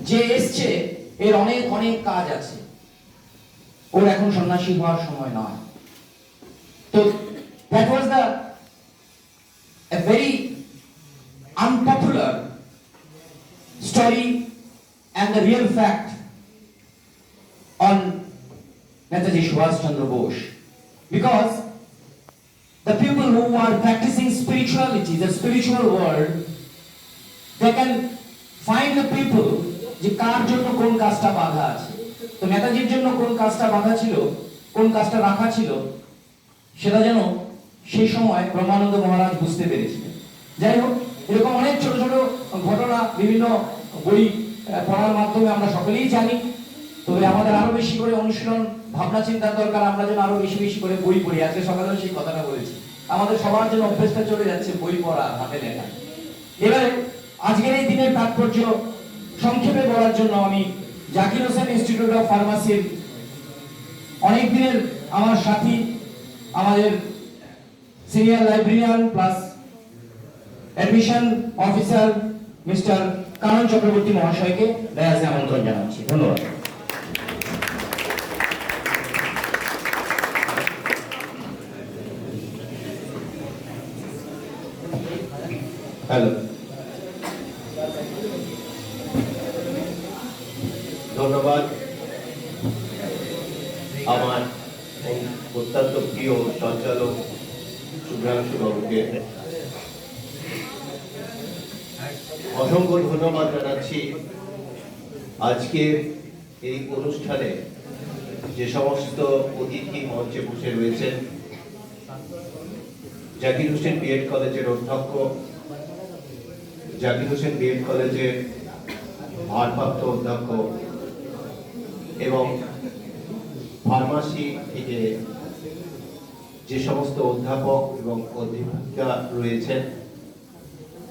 যে এসছে এর অনেক অনেক কাজ আছে, ওর এখন সন্ন্যাসী হওয়ার সময় নয়। তো that was a very unpopular story and the real fact on Netaji Subhash Chandra Bose, because the people who are practicing spirituality, the spiritual world, they can find the people যে কার জন্য কোন কাজটা বাধা আছে। তো নেতাজির জন্য কোন কাজটা বাধা ছিল, কোন কাজটা রাখা ছিল, সেটা যেন সেই সময় ব্রহ্মানন্দ মহারাজ বুঝতে পেরেছিলেন। যাই হোক, এরকম অনেক ছোট ছোট ঘটনা বিভিন্ন বই পড়ার মাধ্যমে আমরা সকলেই জানি। তবে আমাদের আরো বেশি করে অনুশীলন, ভাবনা চিন্তার দরকার। আমরা যেন আরো বেশি বেশি করে বই পড়ি। আজকে সকালেও সেই কথাটা বলেছি, আমাদের সবার জন্য অভ্যেসটা চলে যাচ্ছে বই পড়া, হাতে লেখা। এবারে আজকের এই দিনের তাৎপর্য সংক্ষেপে বলার জন্য আমি জাকির হোসেন ইনস্টিটিউট অফ ফার্মাসির অনেক দিনের আমার সাথী, আমাদের senior librarian plus admission officer mister Kanan Chakraborty মহাশয়কে ডায়াসে আমন্ত্রণ জানাচ্ছি। ধন্যবাদ। হ্যালো, ধন্যবাদ আমার অত্যন্ত প্রিয় সঞ্চালক শুভ্রাংশু বাবুকে। অসংখ্য ধন্যবাদ জানাচ্ছি আজকের এই অনুষ্ঠানে যে সমস্ত অতিথি মঞ্চে বসে রয়েছেন। জাকির হোসেন বিএড কলেজের অধ্যক্ষ, জাকির হোসেন বিএড কলেজের ভারপ্রাপ্ত অধ্যক্ষ এবং ফার্মাসি থেকে যে সমস্ত অধ্যাপক এবং অধ্যাপিকা রয়েছেন,